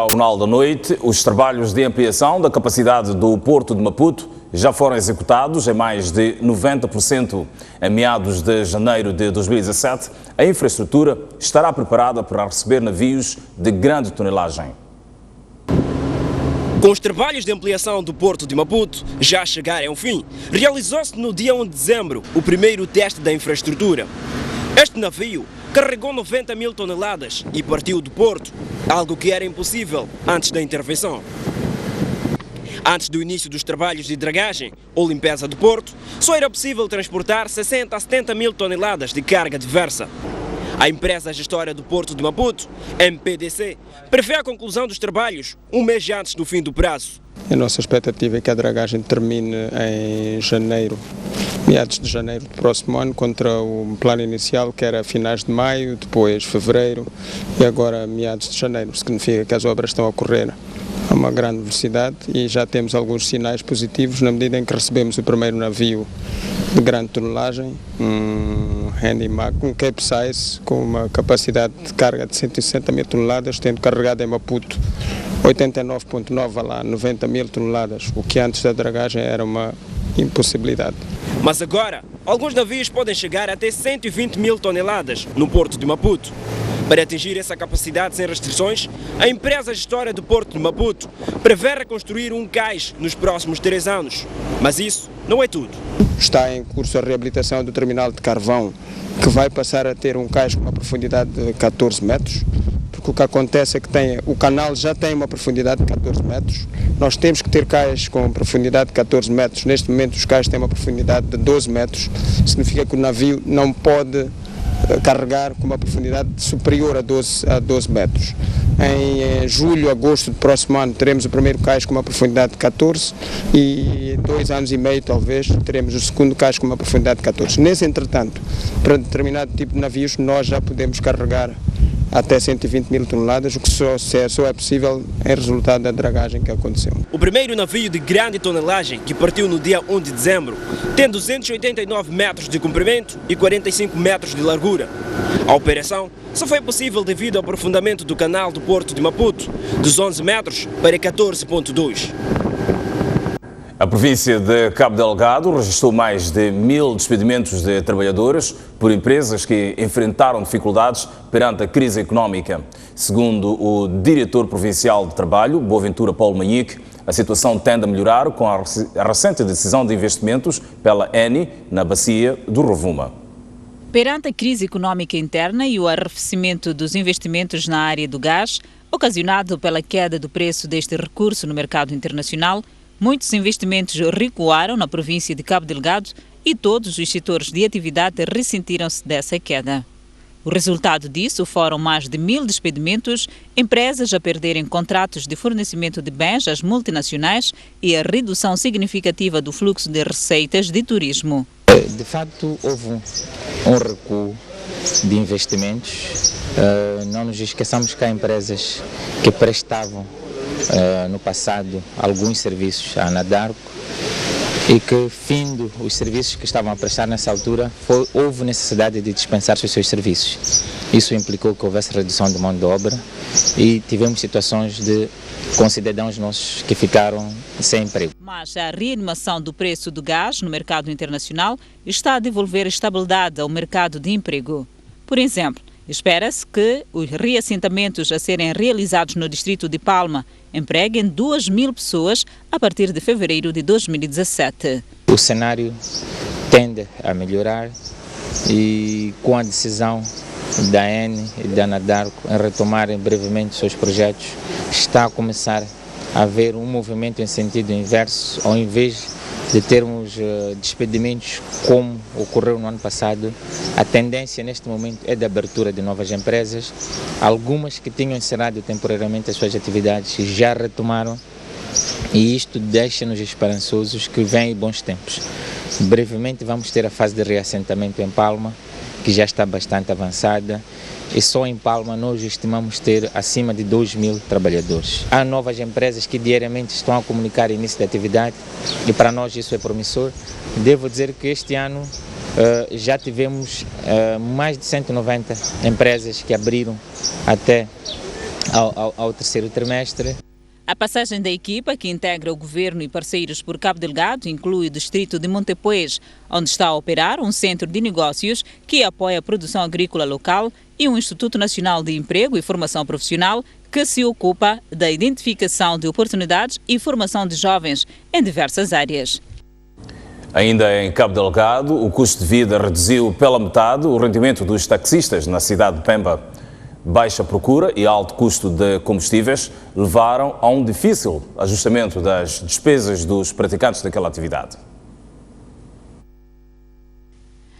ao Jornal da Noite. Os trabalhos de ampliação da capacidade do Porto de Maputo já foram executados em mais de 90%. Em meados de janeiro de 2017, a infraestrutura estará preparada para receber navios de grande tonelagem. Com os trabalhos de ampliação do Porto de Maputo já chegarem ao fim, realizou-se no dia 1 de dezembro o primeiro teste da infraestrutura. Este navio carregou 90 mil toneladas e partiu do Porto, algo que era impossível antes da intervenção. Antes do início dos trabalhos de dragagem ou limpeza do Porto, só era possível transportar 60 a 70 mil toneladas de carga diversa. A empresa gestora do Porto de Maputo, MPDC, prevê a conclusão dos trabalhos um mês antes do fim do prazo. A nossa expectativa é que a dragagem termine em janeiro, meados de janeiro do próximo ano, contra o plano inicial, que era finais de maio, depois fevereiro e agora meados de janeiro. Significa que as obras estão a correr a uma grande velocidade e já temos alguns sinais positivos na medida em que recebemos o primeiro navio de grande tonelagem, um Handymac, um Capesize com uma capacidade de carga de 160 mil toneladas, tendo carregado em Maputo 89,9 lá, 90 mil toneladas, o que antes da dragagem era uma impossibilidade. Mas agora, alguns navios podem chegar até 120 mil toneladas no Porto de Maputo. Para atingir essa capacidade sem restrições, a empresa gestora do Porto de Maputo prevê reconstruir um cais nos próximos 3 anos. Mas isso não é tudo. Está em curso a reabilitação do terminal de carvão, que vai passar a ter um cais com uma profundidade de 14 metros, porque o que acontece é que o canal já tem uma profundidade de 14 metros, nós temos que ter cais com profundidade de 14 metros, neste momento os cais têm uma profundidade de 12 metros, significa que o navio não pode carregar com uma profundidade superior a 12 metros. Em julho, agosto do próximo ano teremos o primeiro cais com uma profundidade de 14 e 2 anos e meio talvez teremos o segundo cais com uma profundidade de 14. Nesse entretanto, para determinado tipo de navios nós já podemos carregar até 120 mil toneladas, o que só é possível em resultado da dragagem que aconteceu. O primeiro navio de grande tonelagem, que partiu no dia 1 de dezembro, tem 289 metros de comprimento e 45 metros de largura. A operação só foi possível devido ao aprofundamento do canal do Porto de Maputo, dos 11 metros para 14,2. A província de Cabo Delgado registrou mais de 1000 despedimentos de trabalhadores por empresas que enfrentaram dificuldades perante a crise económica. Segundo o diretor provincial de trabalho, Boaventura Paulo Manhique, a situação tende a melhorar com a recente decisão de investimentos pela ENI na bacia do Rovuma. Perante a crise económica interna e o arrefecimento dos investimentos na área do gás, ocasionado pela queda do preço deste recurso no mercado internacional, muitos investimentos recuaram na província de Cabo Delgado e todos os setores de atividade ressentiram-se dessa queda. O resultado disso foram mais de 1000 despedimentos, empresas a perderem contratos de fornecimento de bens às multinacionais e a redução significativa do fluxo de receitas de turismo. De facto, houve um recuo de investimentos. Não nos esqueçamos que há empresas que prestavam no passado alguns serviços à Anadarko e que, findo os serviços que estavam a prestar nessa altura, houve necessidade de dispensar os seus serviços. Isso implicou que houvesse redução de mão de obra e tivemos situações com cidadãos nossos que ficaram sem emprego. Mas a reanimação do preço do gás no mercado internacional está a devolver estabilidade ao mercado de emprego. Por exemplo, espera-se que os reassentamentos a serem realizados no distrito de Palma empreguem 2000 pessoas a partir de fevereiro de 2017. O cenário tende a melhorar e com a decisão da ENI e da Anadarko em retomarem brevemente seus projetos, está a começar a haver um movimento em sentido inverso, ao invés de termos despedimentos como ocorreu no ano passado, a tendência neste momento é de abertura de novas empresas. Algumas que tinham encerrado temporariamente as suas atividades já retomaram e isto deixa-nos esperançosos que vêm bons tempos. Brevemente vamos ter a fase de reassentamento em Palma, que já está bastante avançada, e só em Palma nós estimamos ter acima de 2000 trabalhadores. Há novas empresas que diariamente estão a comunicar início de atividade e para nós isso é promissor. Devo dizer que este ano já tivemos mais de 190 empresas que abriram até ao terceiro trimestre. A passagem da equipa, que integra o governo e parceiros por Cabo Delgado, inclui o distrito de Montepuez, onde está a operar um centro de negócios que apoia a produção agrícola local, e um Instituto Nacional de Emprego e Formação Profissional que se ocupa da identificação de oportunidades e formação de jovens em diversas áreas. Ainda em Cabo Delgado, o custo de vida reduziu pela metade o rendimento dos taxistas na cidade de Pemba. Baixa procura e alto custo de combustíveis levaram a um difícil ajustamento das despesas dos praticantes daquela atividade.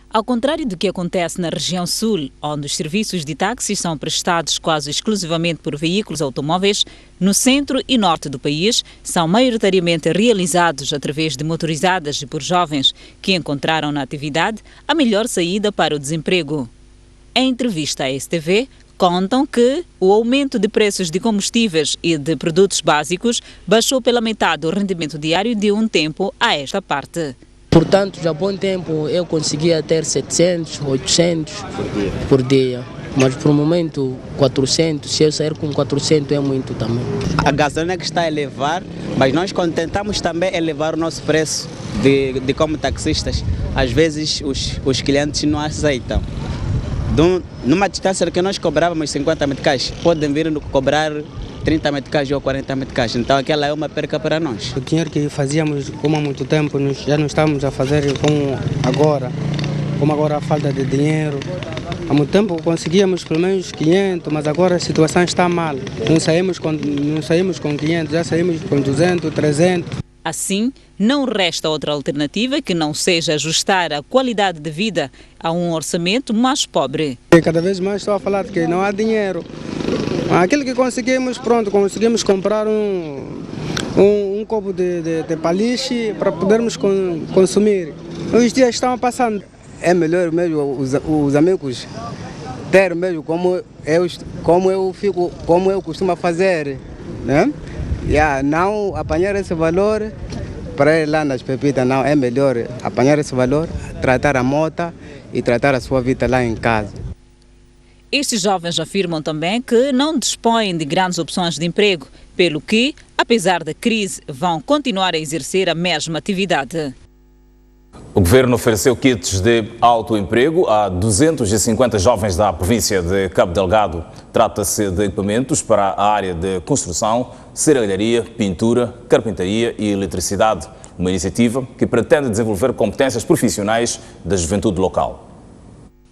Ao contrário do que acontece na região sul, onde os serviços de táxis são prestados quase exclusivamente por veículos automóveis, no centro e norte do país são maioritariamente realizados através de motorizadas e por jovens que encontraram na atividade a melhor saída para o desemprego. Em entrevista à STV, contam que o aumento de preços de combustíveis e de produtos básicos baixou pela metade o rendimento diário de um tempo a esta parte. Portanto, já há bom tempo eu conseguia ter 700, 800 por dia. Mas por um momento 400, se eu sair com 400 é muito também. A gasolina que está a elevar, mas nós tentamos também elevar o nosso preço de como taxistas. Às vezes os clientes não aceitam. Numa distância que nós cobrávamos 50 meticais, podem vir cobrar 30 meticais ou 40 meticais. Então aquela é uma perca para nós. O dinheiro que fazíamos como há muito tempo, já não estamos a fazer como agora a falta de dinheiro. Há muito tempo conseguíamos pelo menos 500, mas agora a situação está mal. Não saímos com 500, já saímos com 200, 300. Assim, não resta outra alternativa que não seja ajustar a qualidade de vida a um orçamento mais pobre. Cada vez mais estou a falar de que não há dinheiro. Aquilo que conseguimos, conseguimos comprar um copo de paliche para podermos consumir. Os dias estão passando. É melhor mesmo os amigos ter mesmo como eu costumo fazer, né? Não apanhar esse valor para ir lá nas pepitas, não, é melhor apanhar esse valor, tratar a moto e tratar a sua vida lá em casa. Estes jovens afirmam também que não dispõem de grandes opções de emprego, pelo que, apesar da crise, vão continuar a exercer a mesma atividade. O governo ofereceu kits de autoemprego a 250 jovens da província de Cabo Delgado. Trata-se de equipamentos para a área de construção, serralharia, pintura, carpintaria e eletricidade. Uma iniciativa que pretende desenvolver competências profissionais da juventude local.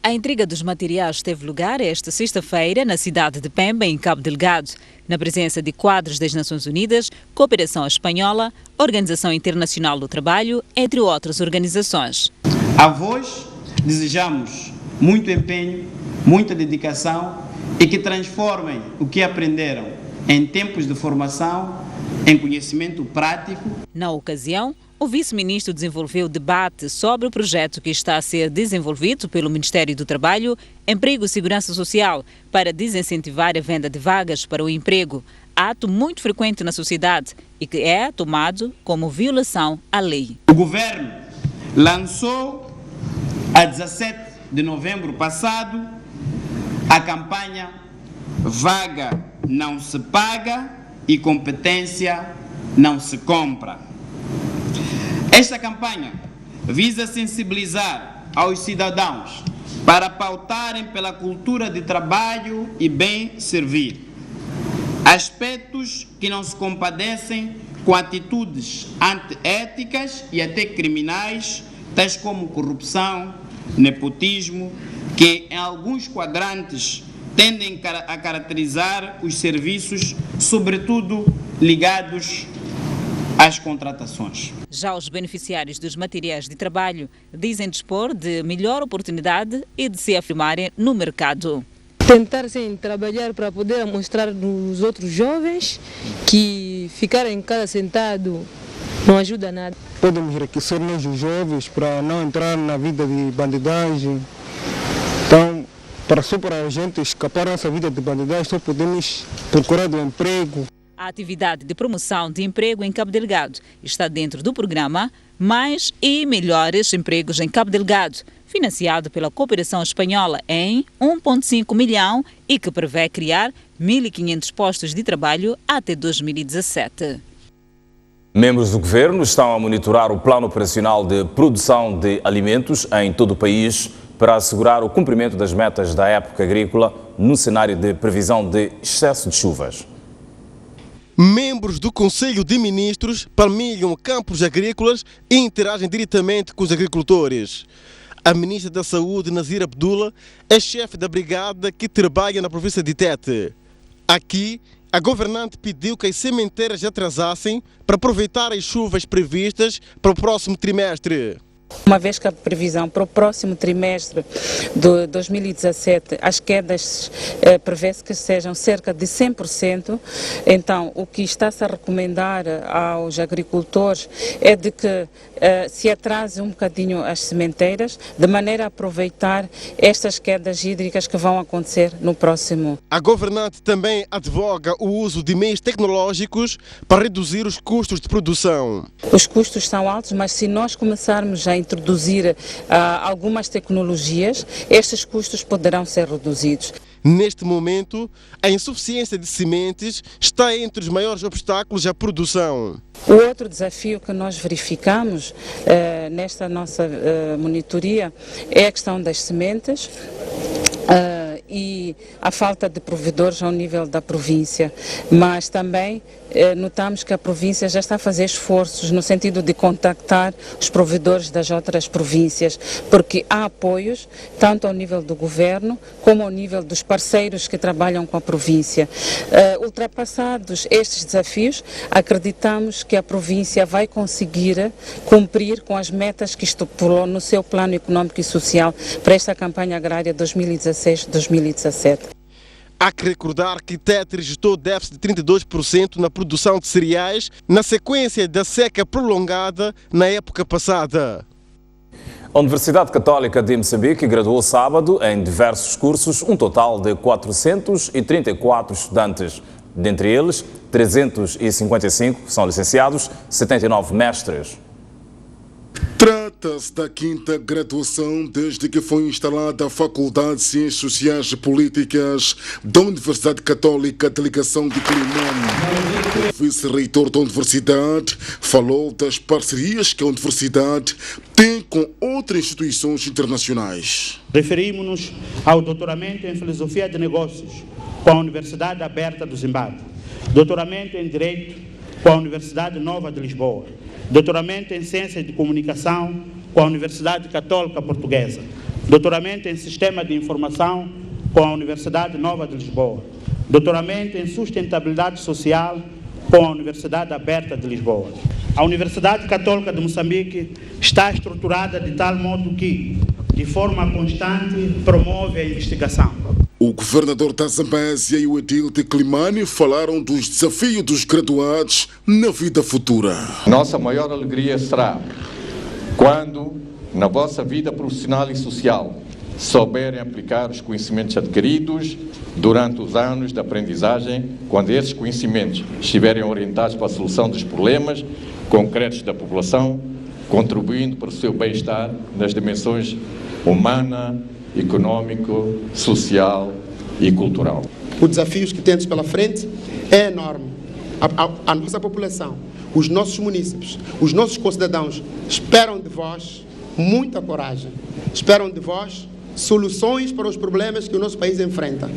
A entrega dos materiais teve lugar esta sexta-feira na cidade de Pemba, em Cabo Delgado, na presença de quadros das Nações Unidas, Cooperação Espanhola, Organização Internacional do Trabalho, entre outras organizações. A vós desejamos muito empenho, muita dedicação e que transformem o que aprenderam em tempos de formação, em conhecimento prático. Na ocasião, o vice-ministro desenvolveu debate sobre o projeto que está a ser desenvolvido pelo Ministério do Trabalho, Emprego e Segurança Social para desincentivar a venda de vagas para o emprego, ato muito frequente na sociedade e que é tomado como violação à lei. O governo lançou, a 17 de novembro passado, a campanha Vaga não se paga e competência não se compra. Esta campanha visa sensibilizar aos cidadãos para pautarem pela cultura de trabalho e bem servir. Aspectos que não se compadecem com atitudes antiéticas e até criminais, tais como corrupção, nepotismo, que em alguns quadrantes tendem a caracterizar os serviços, sobretudo ligados às contratações. Já os beneficiários dos materiais de trabalho dizem dispor de melhor oportunidade e de se afirmarem no mercado. Tentar sim, trabalhar para poder mostrar aos outros jovens que ficar em casa sentado não ajuda nada. Podemos enriquecer nós os jovens para não entrar na vida de bandidagem. Então, para a gente escapar dessa vida de bandidagem, só podemos procurar um emprego. A atividade de promoção de emprego em Cabo Delgado está dentro do programa Mais e Melhores Empregos em Cabo Delgado, financiado pela Cooperação Espanhola em 1,5 milhão e que prevê criar 1.500 postos de trabalho até 2017. Membros do governo estão a monitorar o plano operacional de produção de alimentos em todo o país para assegurar o cumprimento das metas da época agrícola no cenário de previsão de excesso de chuvas. Membros do Conselho de Ministros palmilham campos agrícolas e interagem diretamente com os agricultores. A ministra da Saúde, Nazira Abdullah, é chefe da brigada que trabalha na província de Tete. Aqui, a governante pediu que as sementeiras atrasassem para aproveitar as chuvas previstas para o próximo trimestre. Uma vez que a previsão para o próximo trimestre de 2017, as quedas prevê-se que sejam cerca de 100%, então o que está-se a recomendar aos agricultores é de que se atrase um bocadinho as sementeiras, de maneira a aproveitar estas quedas hídricas que vão acontecer no próximo. A governante também advoga o uso de meios tecnológicos para reduzir os custos de produção. Os custos são altos, mas se nós começarmos a introduzir algumas tecnologias, estes custos poderão ser reduzidos. Neste momento, a insuficiência de sementes está entre os maiores obstáculos à produção. O outro desafio que nós verificamos nesta nossa monitoria é a questão das sementes e a falta de provedores ao nível da província, mas também notamos que a província já está a fazer esforços no sentido de contactar os provedores das outras províncias, porque há apoios tanto ao nível do governo como ao nível dos parceiros que trabalham com a província. Ultrapassados estes desafios, acreditamos que a província vai conseguir cumprir com as metas que estipulou no seu plano econômico e social para esta campanha agrária 2016-2017. Há que recordar que Tete registrou déficit de 32% na produção de cereais na sequência da seca prolongada na época passada. A Universidade Católica de Moçambique graduou sábado em diversos cursos um total de 434 estudantes. Dentre eles, 355 são licenciados, 79 mestres. Trata-se da quinta graduação desde que foi instalada a Faculdade de Ciências Sociais e Políticas da Universidade Católica de Ligação de Quilimane. O vice-reitor da universidade falou das parcerias que a universidade tem com outras instituições internacionais. Referimos-nos ao doutoramento em Filosofia de Negócios com a Universidade Aberta do Zimbábue, doutoramento em Direito com a Universidade Nova de Lisboa, doutoramento em Ciências de Comunicação com a Universidade Católica Portuguesa, doutoramento em Sistema de Informação com a Universidade Nova de Lisboa, doutoramento em Sustentabilidade Social com a Universidade Aberta de Lisboa. A Universidade Católica de Moçambique está estruturada de tal modo que, de forma constante, promove a investigação. O governador da Zambésia e o edil de Quilimane falaram dos desafios dos graduados na vida futura. Nossa maior alegria será quando, na vossa vida profissional e social, souberem aplicar os conhecimentos adquiridos durante os anos de aprendizagem, quando esses conhecimentos estiverem orientados para a solução dos problemas concretos da população, contribuindo para o seu bem-estar nas dimensões humana, econômico, social e cultural. Os desafios que temos pela frente é enorme. A nossa população, os nossos munícipes, os nossos concidadãos esperam de vós muita coragem, esperam de vós soluções para os problemas que o nosso país enfrenta.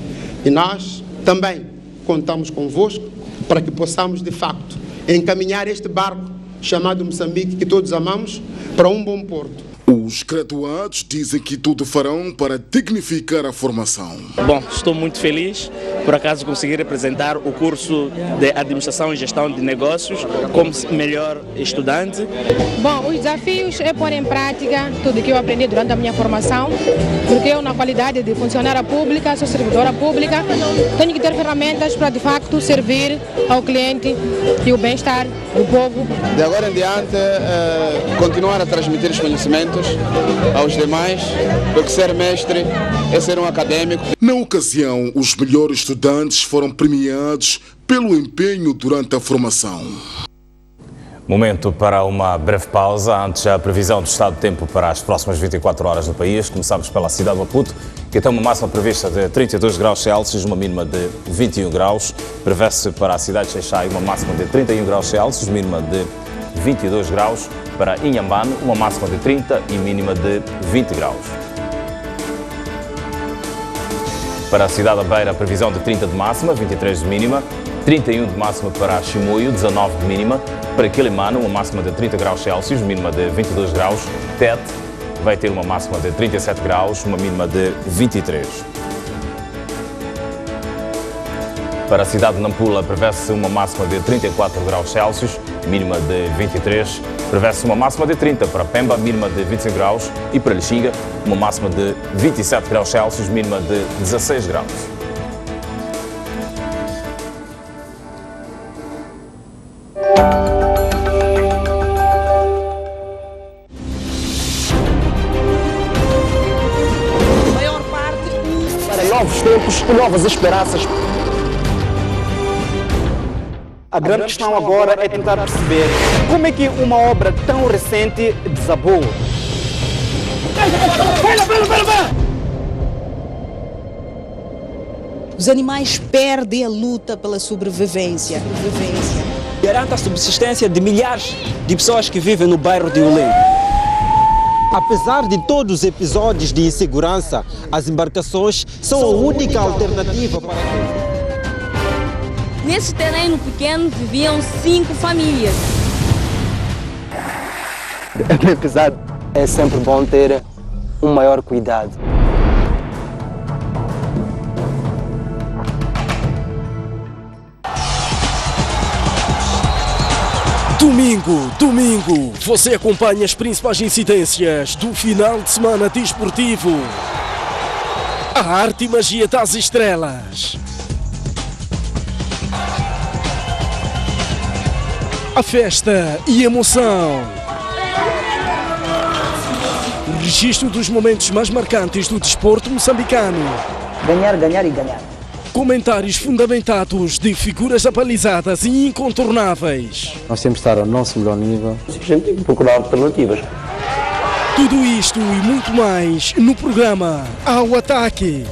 E nós também contamos convosco para que possamos, de facto, encaminhar este barco chamado Moçambique, que todos amamos, para um bom porto. Os graduados dizem que tudo farão para dignificar a formação. Bom, estou muito feliz por acaso conseguir representar o curso de Administração e Gestão de Negócios como melhor estudante. Bom, os desafios é pôr em prática tudo que eu aprendi durante a minha formação, porque eu, na qualidade de funcionária pública, sou servidora pública, tenho que ter ferramentas para de facto servir ao cliente e o bem-estar do povo. De agora em diante, continuar a transmitir os conhecimentos aos demais, porque ser mestre é ser um acadêmico. Na ocasião, os melhores estudantes foram premiados pelo empenho durante a formação. Momento para uma breve pausa. Antes, a previsão do estado de tempo para as próximas 24 horas no país. Começamos pela cidade de Maputo, que tem uma máxima prevista de 32 graus Celsius, uma mínima de 21 graus. Prevê-se para a cidade de Xai-Xai uma máxima de 31 graus Celsius, mínima de 22 graus. Para Inhambane, uma máxima de 30 e mínima de 20 graus. Para a cidade da Beira, a previsão de 30 de máxima, 23 de mínima. 31 de máxima para Chimoio, 19 de mínima. Para Quilimane, uma máxima de 30 graus Celsius, mínima de 22 graus. Tete vai ter uma máxima de 37 graus, uma mínima de 23. Para a cidade de Nampula, prevê-se uma máxima de 34 graus Celsius, mínima de 23. Prevê-se uma máxima de 30 para Pemba, mínima de 25 graus. E para Lixinga, uma máxima de 27 graus Celsius, mínima de 16 graus. Novos tempos e novas esperanças. A grande questão agora é tentar perceber como é que uma obra tão recente desabou. Os animais perdem a luta pela sobrevivência. Garanta a subsistência de milhares de pessoas que vivem no bairro de Ulém. Apesar de todos os episódios de insegurança, as embarcações são a única alternativa para... Nesse terreno pequeno viviam 5 famílias. Apesar, é sempre bom ter um maior cuidado. Domingo, você acompanha as principais incidências do final de semana desportivo. A arte e magia das estrelas. A festa e emoção. O registro dos momentos mais marcantes do desporto moçambicano. Ganhar e ganhar. Comentários fundamentados de figuras apalizadas e incontornáveis. Nós temos que estar ao nosso melhor nível. A gente tem que procurar alternativas. Tudo isto e muito mais no programa Ao Ataque.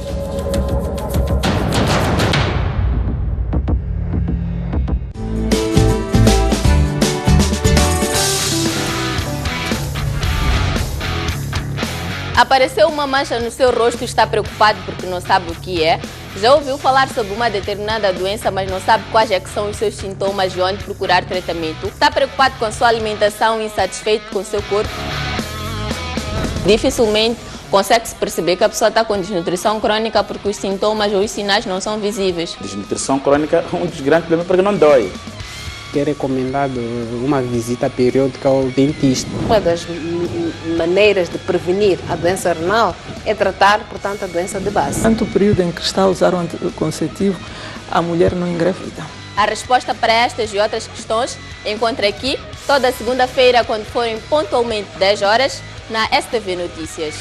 Apareceu uma mancha no seu rosto e está preocupado porque não sabe o que é. Já ouviu falar sobre uma determinada doença, mas não sabe quais é que são os seus sintomas e onde procurar tratamento. Está preocupado com a sua alimentação e insatisfeito com o seu corpo. Dificilmente consegue-se perceber que a pessoa está com desnutrição crônica porque os sintomas ou os sinais não são visíveis. Desnutrição crônica é um dos grandes problemas porque não dói. É recomendado uma visita periódica ao dentista. Uma das maneiras de prevenir a doença renal é tratar, portanto, a doença de base. Durante o período em que está a usar o anticonceptivo, a mulher não engravida. A resposta para estas e outras questões encontra aqui toda segunda-feira, quando forem pontualmente 10 horas, na STV Notícias.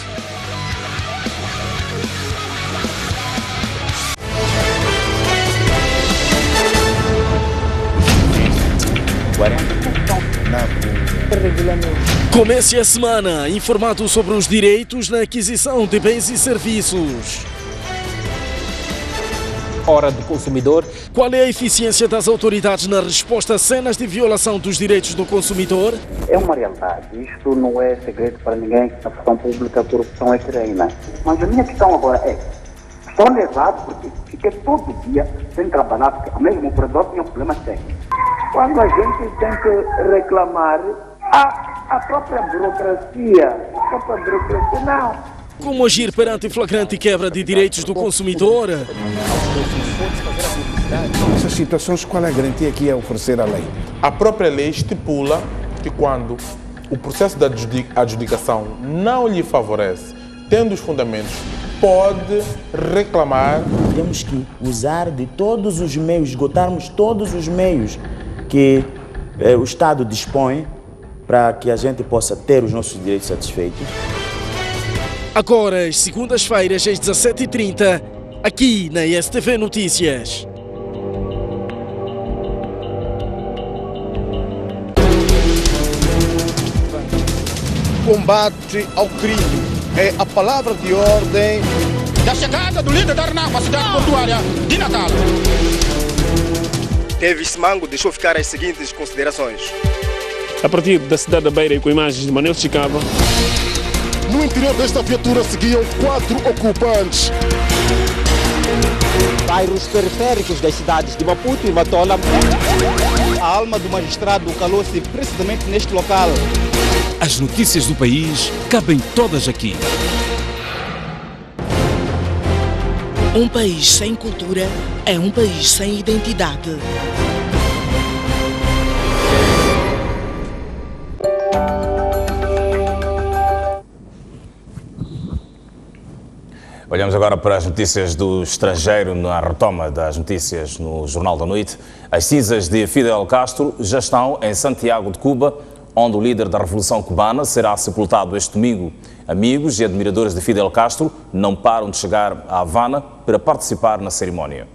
Comece a semana informado sobre os direitos na aquisição de bens e serviços. Hora do consumidor. Qual é a eficiência das autoridades na resposta a cenas de violação dos direitos do consumidor? É uma realidade. Isto não é segredo para ninguém que na função pública a corrupção é que reina. Mas a minha questão agora é, estou levado porque fiquei todo dia sem trabalhar, porque o mesmo operador tinha problemas técnicos. Quando a gente tem que reclamar, a própria burocracia não. Como agir perante flagrante quebra de direitos do consumidor? Nessas situações, qual é a garantia que é oferecer a lei? A própria lei estipula que quando o processo da adjudicação não lhe favorece, tendo os fundamentos, pode reclamar. Temos que usar de todos os meios, esgotarmos todos os meios que o Estado dispõe para que a gente possa ter os nossos direitos satisfeitos. Agora, às segundas-feiras, às 17h30, aqui na STV Notícias. combate ao crime. É a palavra de ordem da chegada do líder da RNAP à cidade portuária de Natal. Davis Mango deixou ficar as seguintes considerações. A partir da cidade da Beira e com imagens de Manuel Chicava. No interior desta viatura seguiam 4 ocupantes. Bairros periféricos das cidades de Maputo e Matola. A alma do magistrado calou-se precisamente neste local. As notícias do país cabem todas aqui. Um país sem cultura é um país sem identidade. Olhamos agora para as notícias do estrangeiro, na retoma das notícias no Jornal da Noite. As cinzas de Fidel Castro já estão em Santiago de Cuba, onde o líder da Revolução Cubana será sepultado este domingo. Amigos e admiradores de Fidel Castro não param de chegar a Havana para participar na cerimónia.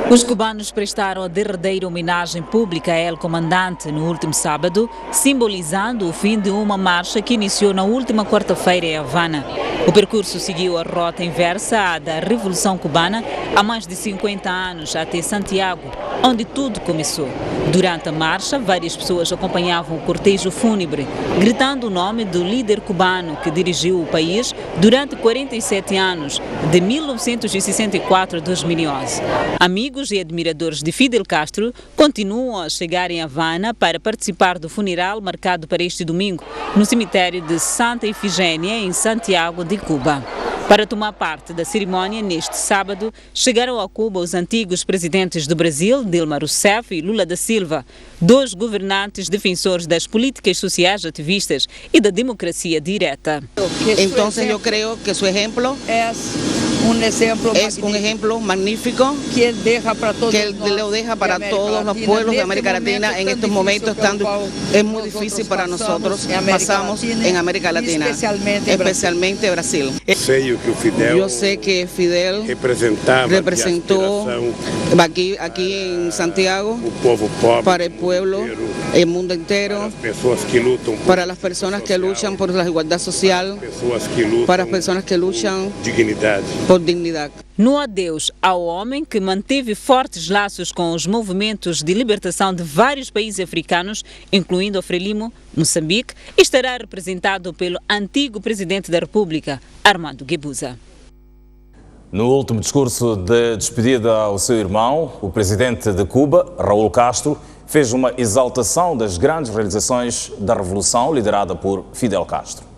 Os cubanos prestaram a derradeira homenagem pública a El Comandante no último sábado, simbolizando o fim de uma marcha que iniciou na última quarta-feira em Havana. O percurso seguiu a rota inversa à da Revolução Cubana há mais de 50 anos até Santiago, onde tudo começou. Durante a marcha, várias pessoas acompanhavam o cortejo fúnebre, gritando o nome do líder cubano que dirigiu o país durante 47 anos, de 1964 a 2011. Amigos e admiradores de Fidel Castro continuam a chegar em Havana para participar do funeral marcado para este domingo no cemitério de Santa Ifigênia, em Santiago de Cuba. Para tomar parte da cerimónia neste sábado, chegaram a Cuba os antigos presidentes do Brasil, Dilma Rousseff e Lula da Silva, dois governantes defensores das políticas sociais ativistas e da democracia direta. Então, eu creio que seu exemplo é um exemplo magnífico que ele deixa para todos os pueblos de América Latina em estes momentos é muito difícil para nós passamos em América Latina, especialmente Brasil. Eu sei que Fidel representou aqui em Santiago o povo pobre, para o povo, o mundo inteiro, para as pessoas que lutam por a igualdade social, para as pessoas que lutam por dignidade. No adeus ao homem que manteve fortes laços com os movimentos de libertação de vários países africanos, incluindo a Frelimo, Moçambique, estará representado pelo antigo presidente da República, Armando Guebuza. No último discurso de despedida ao seu irmão, o presidente de Cuba, Raúl Castro, fez uma exaltação das grandes realizações da Revolução liderada por Fidel Castro.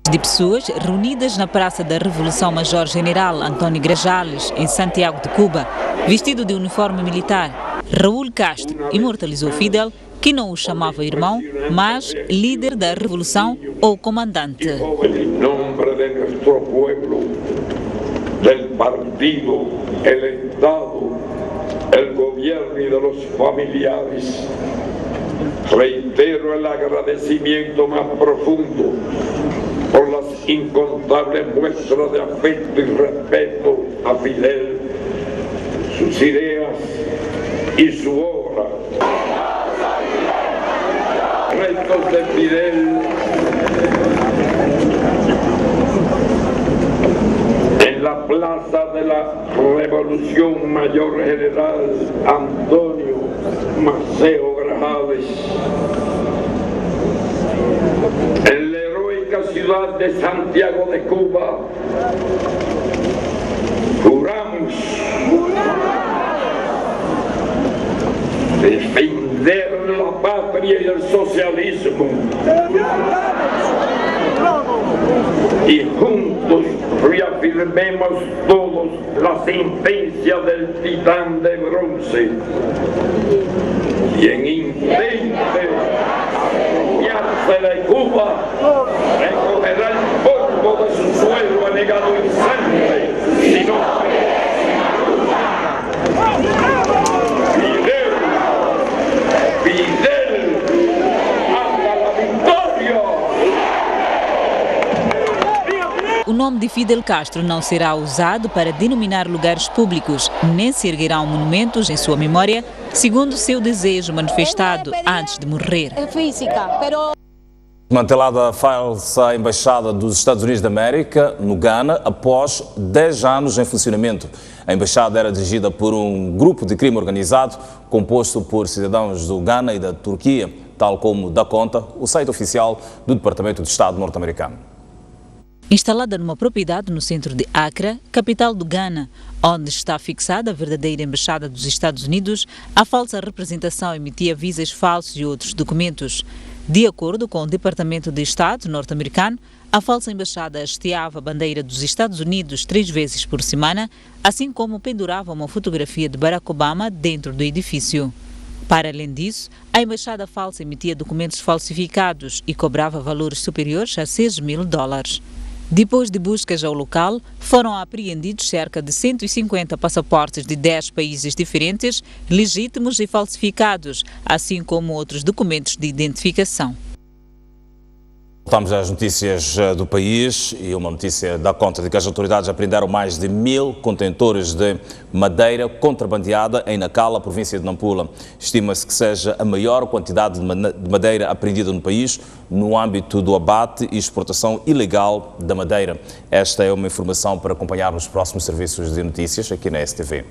De pessoas reunidas na Praça da Revolução Major-General António Grajales, em Santiago de Cuba, vestido de uniforme militar, Raúl Castro imortalizou Fidel, que não o chamava irmão, mas líder da Revolução ou comandante. Em nome de nosso povo, do partido, do Estado, do governo e dos familiares, reitero o agradecimento mais profundo por las incontables muestras de afecto y respeto a Fidel, sus ideas y su obra. Restos de Fidel en la plaza de la Revolución Mayor General Antonio Maceo Grajales, en la heroica ciudad de Santiago de Cuba, juramos defender la patria y el socialismo y juntos reafirmemos todos la sentencia del titán de bronce. Quien intente apropiarse de Cuba recogerá el polvo de su suelo anegado en sangre, si no Fidel hasta la vitória. O nome de Fidel Castro não será usado para denominar lugares públicos, nem se erguerão monumentos em sua memória, segundo seu desejo manifestado antes de morrer. Mantelada a falsa embaixada dos Estados Unidos da América no Ghana após 10 anos em funcionamento. A embaixada era dirigida por um grupo de crime organizado composto por cidadãos do Ghana e da Turquia, tal como dá conta o site oficial do Departamento de Estado norte-americano. Instalada numa propriedade no centro de Accra, capital do Ghana, onde está fixada a verdadeira embaixada dos Estados Unidos, a falsa representação emitia visas falsos e outros documentos. De acordo com o Departamento de Estado norte-americano, a falsa embaixada hasteava a bandeira dos Estados Unidos 3 vezes por semana, assim como pendurava uma fotografia de Barack Obama dentro do edifício. Para além disso, a embaixada falsa emitia documentos falsificados e cobrava valores superiores a $6.000. Depois de buscas ao local, foram apreendidos cerca de 150 passaportes de 10 países diferentes, legítimos e falsificados, assim como outros documentos de identificação. Voltamos às notícias do país e uma notícia dá conta de que as autoridades apreenderam mais de 1000 contentores de madeira contrabandeada em Nacala, província de Nampula. Estima-se que seja a maior quantidade de madeira apreendida no país no âmbito do abate e exportação ilegal da madeira. Esta é uma informação para acompanhar nos próximos serviços de notícias aqui na STV.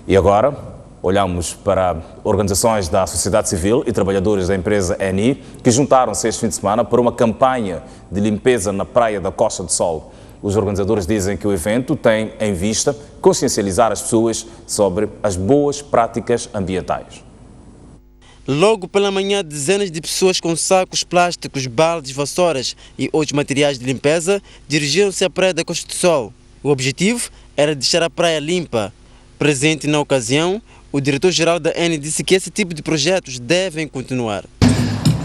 E agora olhamos para organizações da sociedade civil e trabalhadores da empresa ENI que juntaram-se este fim de semana para uma campanha de limpeza na praia da Costa do Sol. Os organizadores dizem que o evento tem em vista consciencializar as pessoas sobre as boas práticas ambientais. Logo pela manhã, dezenas de pessoas com sacos plásticos, baldes, vassouras e outros materiais de limpeza dirigiram-se à praia da Costa do Sol. O objetivo era deixar a praia limpa. Presente na ocasião, o diretor-geral da ENI disse que esse tipo de projetos devem continuar.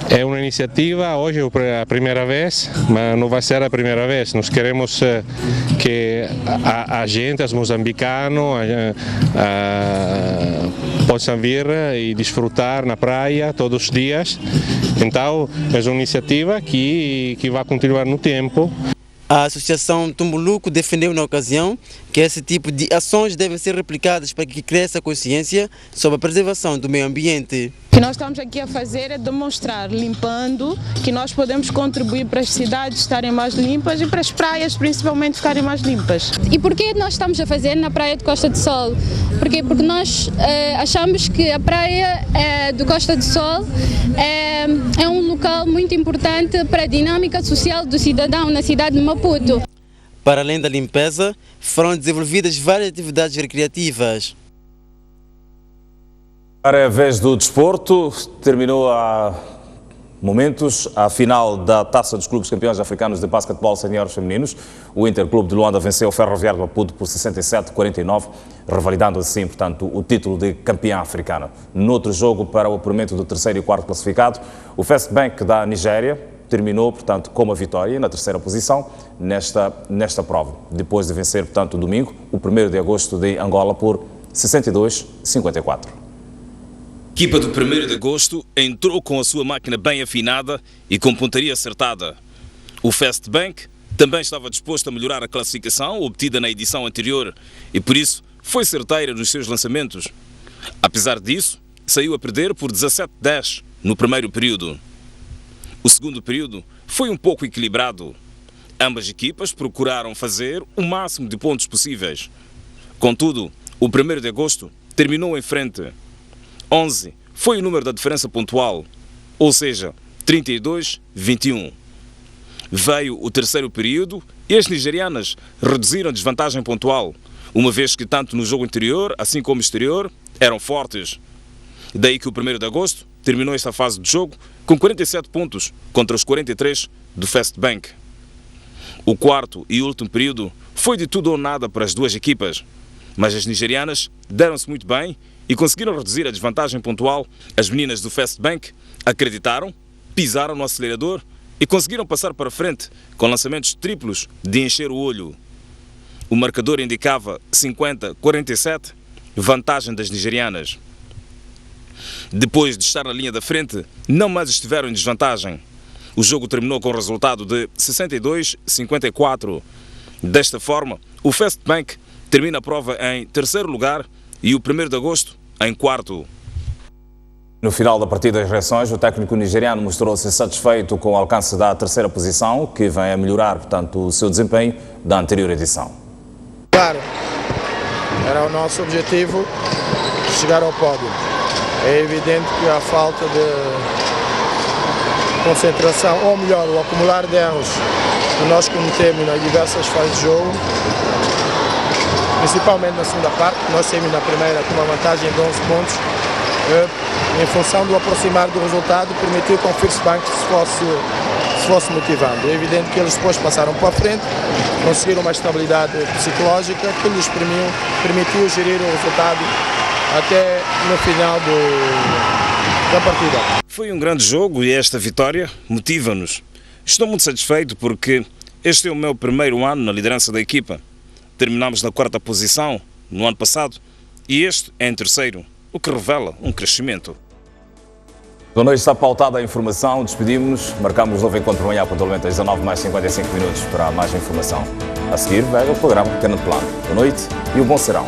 É uma iniciativa, hoje é a primeira vez, mas não vai ser a primeira vez. Nós queremos que a gente, os moçambicanos, possam vir e desfrutar na praia todos os dias. Então, é uma iniciativa que vai continuar no tempo. A Associação Tumbuluco defendeu na ocasião que esse tipo de ações devem ser replicadas para que cresça a consciência sobre a preservação do meio ambiente. O que nós estamos aqui a fazer é demonstrar, limpando, que nós podemos contribuir para as cidades estarem mais limpas e para as praias principalmente ficarem mais limpas. E por que nós estamos a fazer na praia de Costa do Sol? Porque nós achamos que a praia do Costa do Sol é um local muito importante para a dinâmica social do cidadão na cidade de Maputo. Para além da limpeza, foram desenvolvidas várias atividades recreativas. Para a vez do desporto, terminou há momentos a final da Taça dos Clubes Campeões Africanos de Basquetebol Seniores Femininos. O Interclube de Luanda venceu o Ferroviário de Maputo por 67-49, revalidando assim, portanto, o título de campeã africana. No outro jogo, para o apuramento do terceiro e quarto classificado, o First Bank da Nigéria terminou, portanto, com uma vitória na terceira posição nesta prova, depois de vencer, portanto, domingo, o 1º de agosto de Angola por 62-54. A equipa do 1º de agosto entrou com a sua máquina bem afinada e com pontaria acertada. O First Bank também estava disposto a melhorar a classificação obtida na edição anterior e por isso foi certeira nos seus lançamentos. Apesar disso, saiu a perder por 17-10 no primeiro período. O segundo período foi um pouco equilibrado. Ambas equipas procuraram fazer o máximo de pontos possíveis. Contudo, o 1º de agosto terminou em frente. 11 foi o número da diferença pontual, ou seja, 32-21. Veio o terceiro período e as nigerianas reduziram a desvantagem pontual, uma vez que tanto no jogo interior, assim como exterior, eram fortes. Daí que o 1º de agosto terminou esta fase de jogo com 47 pontos contra os 43 do First Bank. O quarto e último período foi de tudo ou nada para as duas equipas, mas as nigerianas deram-se muito bem e conseguiram reduzir a desvantagem pontual. As meninas do First Bank acreditaram, pisaram no acelerador e conseguiram passar para frente com lançamentos triplos de encher o olho. O marcador indicava 50-47, vantagem das nigerianas. Depois de estar na linha da frente, não mais estiveram em desvantagem. O jogo terminou com o resultado de 62-54. Desta forma, o First Bank termina a prova em terceiro lugar e o 1º de agosto em quarto. No final da partida das reações, o técnico nigeriano mostrou-se satisfeito com o alcance da terceira posição, que vem a melhorar, portanto, o seu desempenho da anterior edição. Claro, era o nosso objetivo chegar ao pódio. É evidente que a falta de concentração, ou melhor, o acumular de erros que nós cometemos nas diversas fases de jogo, principalmente na segunda parte, nós saímos na primeira com uma vantagem de 11 pontos, em função do aproximar do resultado, permitiu que o First Bank se fosse motivando. É evidente que eles depois passaram para a frente, conseguiram uma estabilidade psicológica que lhes permitiu gerir o resultado até no final da partida. Foi um grande jogo e esta vitória motiva-nos. Estou muito satisfeito porque este é o meu primeiro ano na liderança da equipa. Terminamos na 4ª posição no ano passado e este é em 3º, o que revela um crescimento. Boa noite, está pautada a informação, despedimos-nos, marcamos novo encontro amanhã pontualmente às 19h55 para mais informação. A seguir, vai o programa Pequeno Plano. Boa noite e um bom serão.